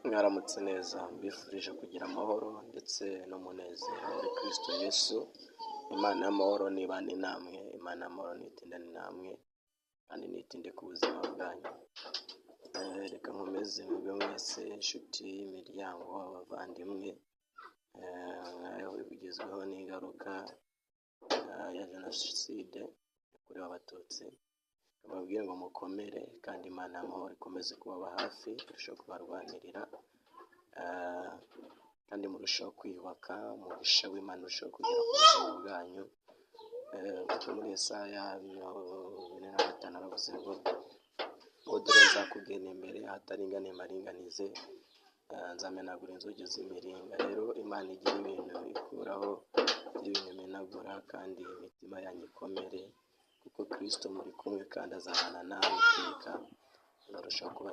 Mwaramutse neza, mbifurije kugira amahoro ndetse n'umunezero muri Kristo Yesu. Imana y'amahoro nibane namwe, Imana y'amahoro nitindane namwe kandi nitinde ku buzima bwanyu. Reka nkomeze mwebwe mwese, inshuti, imiryango, abavandimwe, bigezweho n'ingaruka ya Genocide Yakorewe Abatutsi. Bababwire ngo mukomere kandi Imana y'amahoro ikomeze kubaba hafi, irushaho kubarwanirira kandi murushaho kwiyubaka, umugisha w'Imana urushaho kugera ku buzima bwanyu. Kuko muri Yesaya 45 aravuze ngo dore nzakugenda imbere ahataringane maringanize, nzamenagura inzugi z'imiringa. Rero Imana igira ibintu ikuraho, igira ibintu imenagura, kandi imitima yanyu ikomere kuko Kristo muri kumwe kandi azabana nawe iteka, azarushaho kuba